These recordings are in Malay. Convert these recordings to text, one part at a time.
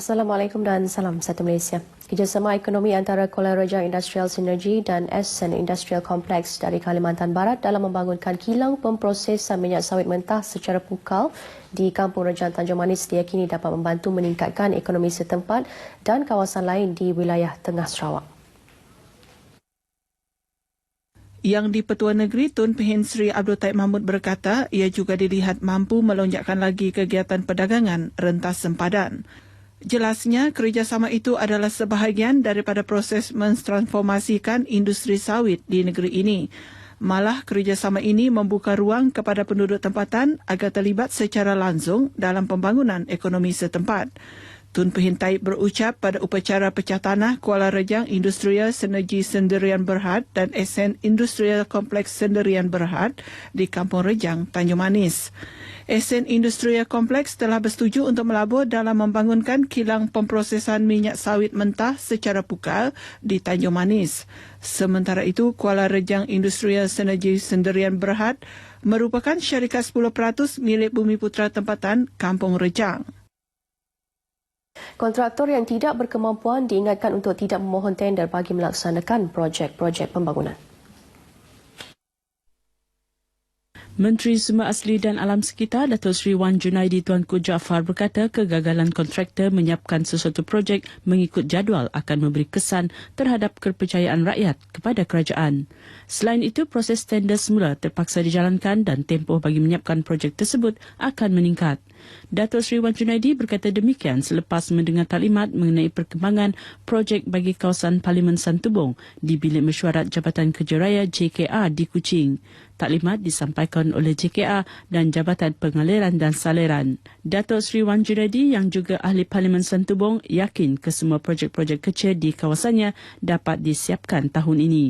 Assalamualaikum dan salam satu Malaysia. Kerjasama ekonomi antara Kuala Rejang Industrial Synergy dan Essent Industrial Complex dari Kalimantan Barat dalam membangunkan kilang pemprosesan minyak sawit mentah secara pukal di Kampung Rejang Tanjung Manis diyakini dapat membantu meningkatkan ekonomi setempat dan kawasan lain di wilayah Tengah Sarawak. Yang di-Pertua Negeri Tun Pehin Sri Abdul Taib Mahmud berkata ia juga dilihat mampu melonjakkan lagi kegiatan perdagangan rentas sempadan. Jelasnya, kerjasama itu adalah sebahagian daripada proses mentransformasikan industri sawit di negeri ini. Malah, kerjasama ini membuka ruang kepada penduduk tempatan agar terlibat secara langsung dalam pembangunan ekonomi setempat. Tun Pehin Taib berucap pada upacara pecah tanah Kuala Rejang Industrial Synergy Sendirian Berhad dan Essent Industrial Complex Sendirian Berhad di Kampung Rejang, Tanjung Manis. Essent Industrial Complex telah bersetuju untuk melabur dalam membangunkan kilang pemprosesan minyak sawit mentah secara pukal di Tanjung Manis. Sementara itu, Kuala Rejang Industrial Synergy Sendirian Berhad merupakan syarikat 10% milik Bumiputra Tempatan Kampung Rejang. Kontraktor yang tidak berkemampuan diingatkan untuk tidak memohon tender bagi melaksanakan projek-projek pembangunan. Menteri Sumber Asli dan Alam Sekitar Datuk Seri Wan Junaidi Tuanku Jaafar berkata kegagalan kontraktor menyiapkan sesuatu projek mengikut jadual akan memberi kesan terhadap kepercayaan rakyat kepada kerajaan. Selain itu, proses tender semula terpaksa dijalankan dan tempoh bagi menyiapkan projek tersebut akan meningkat. Datuk Seri Wan Junaidi berkata demikian selepas mendengar taklimat mengenai perkembangan projek bagi kawasan Parlimen Santubong di Bilik Mesyuarat Jabatan Kerja Raya JKR di Kuching. Taklimat disampaikan oleh JKR dan Jabatan Pengaliran dan Saliran. Datuk Seri Wan Junaidi yang juga ahli Parlimen Santubong yakin kesemua projek-projek kecil di kawasannya dapat disiapkan tahun ini.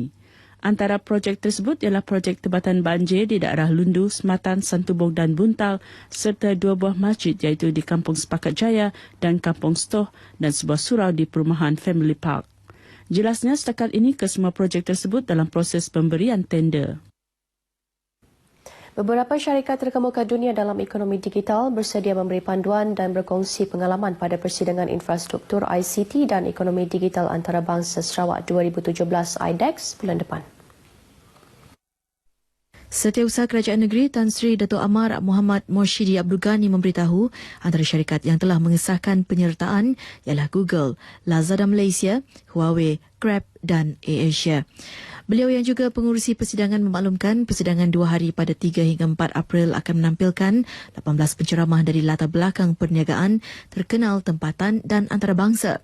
Antara projek tersebut ialah projek tebatan banjir di daerah Lundu, Sematan, Santubong dan Buntal serta 2 buah masjid iaitu di Kampung Sepakat Jaya dan Kampung Stoh dan sebuah surau di perumahan Family Park. Jelasnya setakat ini kesemua projek tersebut dalam proses pemberian tender. Beberapa syarikat terkemuka dunia dalam ekonomi digital bersedia memberi panduan dan berkongsi pengalaman pada Persidangan Infrastruktur ICT dan Ekonomi Digital Antarabangsa Sarawak 2017 IDEX bulan depan. Setiausaha Kerajaan Negeri Tan Sri Dato' Amar Muhammad Morshidi Abdul Ghani memberitahu antara syarikat yang telah mengesahkan penyertaan ialah Google, Lazada Malaysia, Huawei, Grab dan AirAsia. Beliau yang juga pengurusi persidangan memaklumkan persidangan 2 hari pada 3 hingga 4 April akan menampilkan 18 penceramah dari latar belakang perniagaan, terkenal tempatan dan antarabangsa.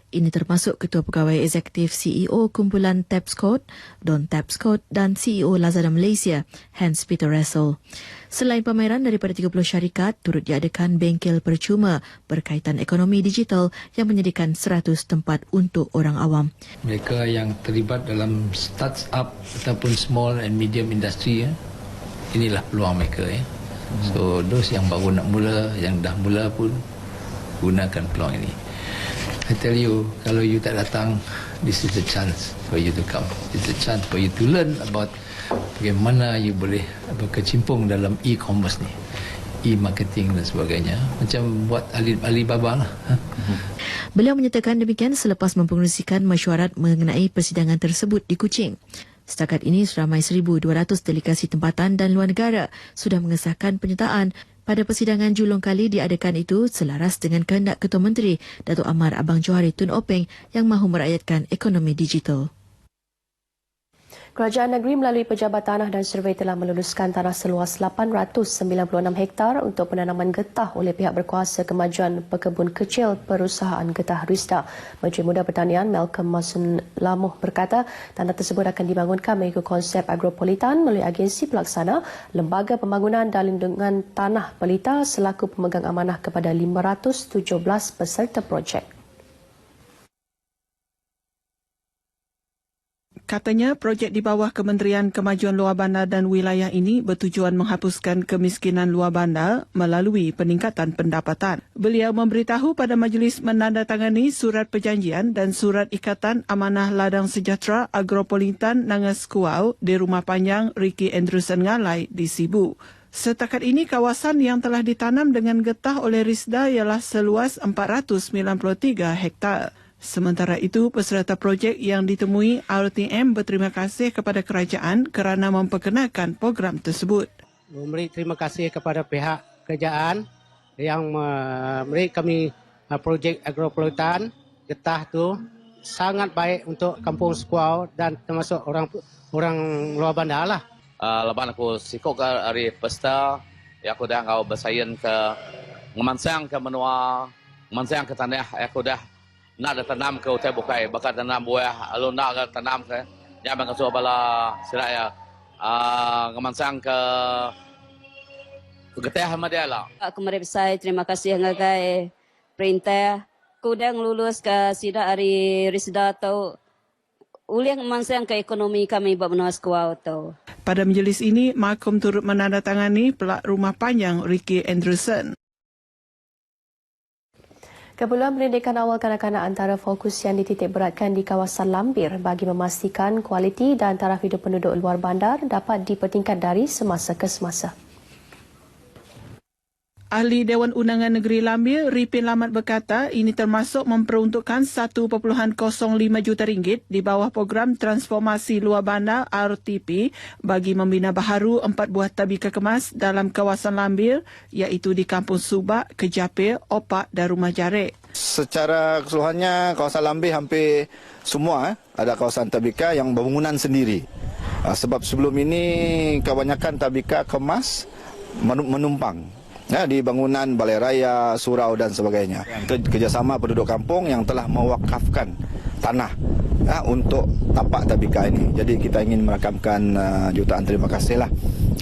Ini termasuk Ketua Pegawai Eksekutif CEO Kumpulan Tapscode, Don Tapscode dan CEO Lazada Malaysia, Hans Peter Russell. Selain pameran daripada 30 syarikat, turut diadakan bengkel percuma berkaitan ekonomi digital yang menyediakan 100 tempat untuk orang awam. Mereka yang terlibat dalam start-up ataupun small and medium industry, inilah peluang mereka. So, those yang baru nak mula, yang dah mula pun gunakan peluang ini. I tell you, kalau you tak datang, this is a chance for you to come. It's a chance for you to learn about bagaimana you boleh berkecimpung dalam e-commerce ni, e-marketing dan sebagainya. Macam buat Alibaba lah. Beliau menyatakan demikian selepas mempengerusikan mesyuarat mengenai persidangan tersebut di Kuching. Setakat ini, seramai 1,200 delegasi tempatan dan luar negara sudah mengesahkan penyertaan. Pada persidangan julung kali diadakan itu selaras dengan kehendak Ketua Menteri Datuk Amar Abang Johari Tun Openg yang mahu merakyatkan ekonomi digital. Kerajaan negeri melalui Pejabat Tanah dan Survey telah meluluskan tanah seluas 896 hektar untuk penanaman getah oleh pihak berkuasa Kemajuan Pekebun Kecil Perusahaan Getah Risda. Menteri Muda Pertanian Malcolm Masun Lamuh berkata tanah tersebut akan dibangunkan mengikut konsep agropolitan melalui agensi pelaksana, Lembaga Pembangunan dan Lindungan Tanah Pelita selaku pemegang amanah kepada 517 peserta projek. Katanya, projek di bawah Kementerian Kemajuan Luar Bandar dan Wilayah ini bertujuan menghapuskan kemiskinan luar bandar melalui peningkatan pendapatan. Beliau memberitahu pada majlis menandatangani surat perjanjian dan surat ikatan amanah ladang sejahtera agropolitan Nangas Kuau di Rumah Panjang Ricky Andrewson Ngalai di Sibu. Setakat ini kawasan yang telah ditanam dengan getah oleh Risda ialah seluas 493 hektar. Sementara itu, peserta projek yang ditemui RTM berterima kasih kepada kerajaan kerana memperkenalkan program tersebut. Memberi terima kasih kepada pihak kerajaan yang memberi kami projek agropolitan getah tu sangat baik untuk kampung Sekuau dan termasuk orang luar bandar lah. Laban aku sikok ke hari pesta, ya aku dah kau bersayin ke ngemansang ke menua, ngemansang ke tanah, aku dah nak dah tanam ke utai bukai, bakal tanam buah, lalu nak ke tanam ke, jangan kasuh bala silaya, ngemansang ke getah Ahmadiyah lah. Aku merepsai terima kasih ngagai perintah. Aku dah lulus ke sida hari Risda tau. Uliang mansang ke ekonomi kami buat menua Sekuau tau. Pada majlis ini, Mahkum turut menandatangani pelak rumah panjang Ricky Anderson. Keperluan pendidikan awal kanak-kanak antara fokus yang dititik beratkan di kawasan Lambir bagi memastikan kualiti dan taraf hidup penduduk luar bandar dapat dipertingkat dari semasa ke semasa. Ahli Dewan Undangan Negeri Lambir, Ripin Lamat berkata ini termasuk memperuntukkan 1.05 juta ringgit di bawah program Transformasi Luar Bandar RTP bagi membina baharu 4 buah tabika kemas dalam kawasan Lambir iaitu di Kampung Subak, Kejapir, Opak dan Rumah Jarik. Secara keseluruhannya kawasan Lambir hampir semua ada kawasan tabika yang berbangunan sendiri. Sebab sebelum ini kebanyakan tabika kemas menumpang. Di bangunan balai raya, surau dan sebagainya. Kerjasama penduduk kampung yang telah mewakafkan tanah untuk tapak tabika ini. Jadi kita ingin merakamkan jutaan terima kasihlah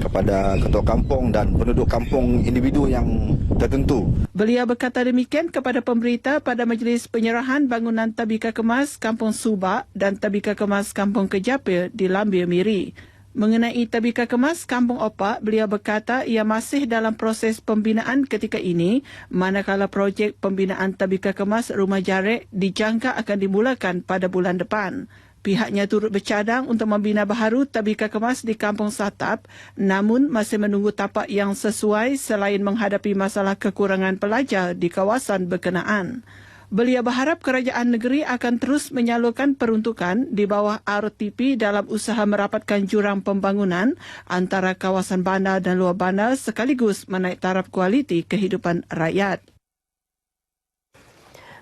kepada ketua kampung dan penduduk kampung individu yang tertentu. Beliau berkata demikian kepada pemberita pada majlis penyerahan bangunan tabika kemas Kampung Subak dan tabika kemas Kampung Kejapir di Lambir Miri. Mengenai tabika kemas Kampung Opak, beliau berkata ia masih dalam proses pembinaan ketika ini, manakala projek pembinaan tabika kemas Rumah Jarik dijangka akan dimulakan pada bulan depan. Pihaknya turut bercadang untuk membina baharu tabika kemas di Kampung Satap, namun masih menunggu tapak yang sesuai selain menghadapi masalah kekurangan pelajar di kawasan berkenaan. Beliau berharap kerajaan negeri akan terus menyalurkan peruntukan di bawah RTP dalam usaha merapatkan jurang pembangunan antara kawasan bandar dan luar bandar sekaligus menaik taraf kualiti kehidupan rakyat.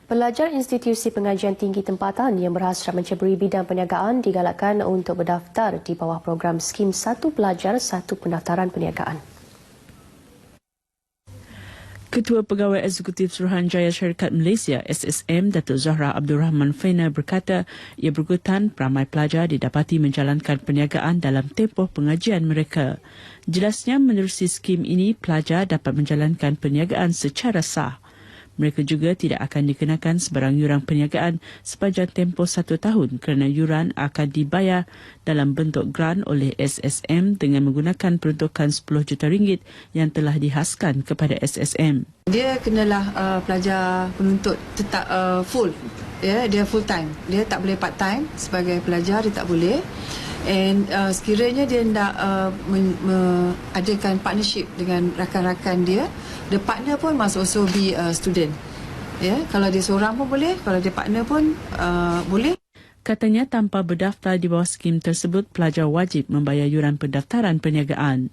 Pelajar institusi pengajian tinggi tempatan yang berhasrat menceburi bidang perniagaan digalakkan untuk berdaftar di bawah program skim Satu Pelajar Satu Pendaftaran Perniagaan. Ketua Pegawai Eksekutif Suruhanjaya Syarikat Malaysia SSM Datuk Zahra Abdul Rahman Faina berkata ia berketan ramai pelajar didapati menjalankan perniagaan dalam tempoh pengajian mereka. Jelasnya menerusi skim ini pelajar dapat menjalankan perniagaan secara sah. Mereka juga tidak akan dikenakan sebarang yuran perniagaan sepanjang tempoh 1 tahun kerana yuran akan dibayar dalam bentuk grant oleh SSM dengan menggunakan peruntukan 10 juta ringgit yang telah dihaskan kepada SSM. Dia kenalah pelajar penuntut tetap full, ya, dia full time. Dia tak boleh part time sebagai pelajar, dia tak boleh. And sekiranya dia hendak adakan partnership dengan rakan-rakan dia, the partner pun must also be a student. Ya, kalau dia seorang pun boleh, kalau dia partner pun boleh. Katanya tanpa berdaftar di bawah skim tersebut, pelajar wajib membayar yuran pendaftaran perniagaan.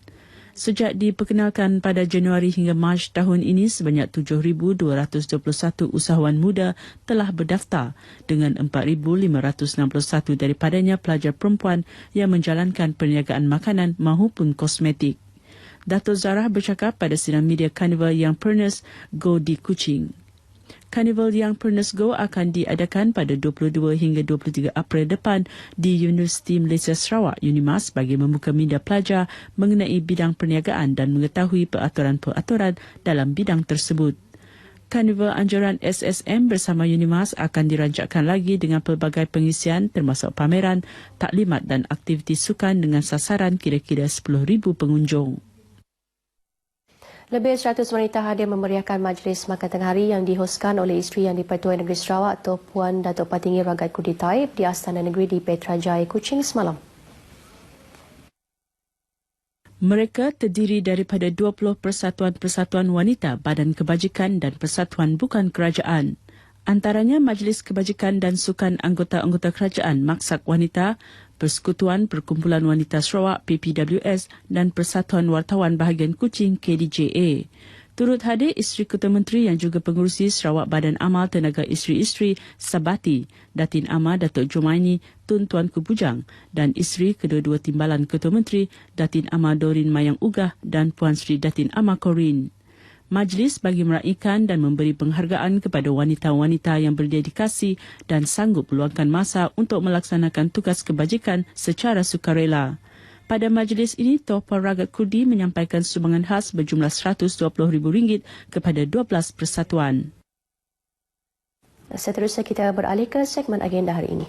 Sejak diperkenalkan pada Januari hingga Mac tahun ini, sebanyak 7,221 usahawan muda telah berdaftar dengan 4,561 daripadanya pelajar perempuan yang menjalankan perniagaan makanan maupun kosmetik. Datuk Zarah bercakap pada sidang media Carnival Young Perners Go di Kuching. Carnival Young Perners Go akan diadakan pada 22 hingga 23 April depan di Universiti Malaysia Sarawak UNIMAS bagi membuka minda pelajar mengenai bidang perniagaan dan mengetahui peraturan-peraturan dalam bidang tersebut. Carnival anjuran SSM bersama UNIMAS akan dirancangkan lagi dengan pelbagai pengisian termasuk pameran, taklimat dan aktiviti sukan dengan sasaran kira-kira 10,000 pengunjung. Lebih 100 wanita hadir memeriahkan majlis makan tengah hari yang dihoskan oleh isteri yang di-Pertuan Negeri Sarawak atau Puan Datuk Patinggi Ragat Kudi Taib di Astana Negeri di Petrajaya, Kuching semalam. Mereka terdiri daripada 20 persatuan-persatuan wanita, badan kebajikan dan persatuan bukan kerajaan. Antaranya Majlis Kebajikan dan Sukan Anggota-Anggota Kerajaan Maksak Wanita, Persekutuan Perkumpulan Wanita Sarawak PPWS dan Persatuan Wartawan Bahagian Kuching KDJA. Turut hadir Isteri Ketua Menteri yang juga pengurusi Sarawak Badan Amal Tenaga Isteri-Isteri Sabati, Datin Amar Datuk Jumaini Tun Tuanku Bujang dan Isteri kedua-dua Timbalan Ketua Menteri Datin Amar Dorin Mayang Ugah dan Puan Sri Datin Amar Korin. Majlis bagi meraihkan dan memberi penghargaan kepada wanita-wanita yang berdedikasi dan sanggup meluangkan masa untuk melaksanakan tugas kebajikan secara sukarela. Pada majlis ini, Tohpal Ragat Kurdi menyampaikan sumbangan khas berjumlah RM120,000 kepada 12 persatuan. Seterusnya kita beralih ke segmen agenda hari ini.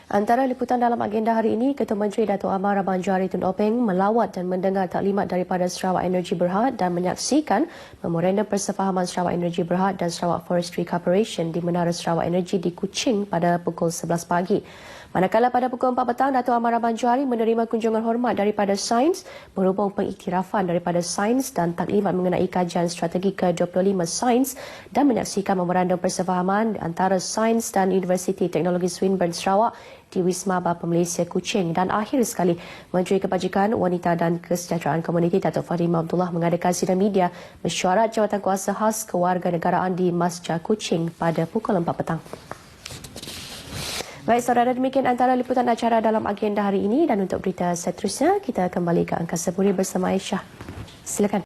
Antara liputan dalam agenda hari ini, Ketua Menteri Datuk Amar Rahman Johari Tun Openg melawat dan mendengar taklimat daripada Sarawak Energy Berhad dan menyaksikan memorandum persefahaman Sarawak Energy Berhad dan Sarawak Forestry Corporation di Menara Sarawak Energy di Kuching pada pukul 11 pagi. Manakala pada pukul 4 petang, Datuk Amar Rahman Johari menerima kunjungan hormat daripada Sains berhubung pengiktirafan daripada Sains dan taklimat mengenai kajian strategi ke-25 Sains dan menyaksikan memorandum persefahaman antara Sains dan Universiti Teknologi Swinburne Sarawak di Wisma Bapa Malaysia Kuching. Dan akhir sekali, Menteri Kebajikan, Wanita dan Kesejahteraan Komuniti Datuk Fahimah Abdullah mengadakan sidang media mesyuarat jawatan kuasa khas kewarganegaraan di Masjid Kuching pada pukul 4 petang. Baik saudara, demikian antara liputan acara dalam agenda hari ini dan untuk berita seterusnya kita kembali ke Angkasa Puri bersama Aisyah. Silakan.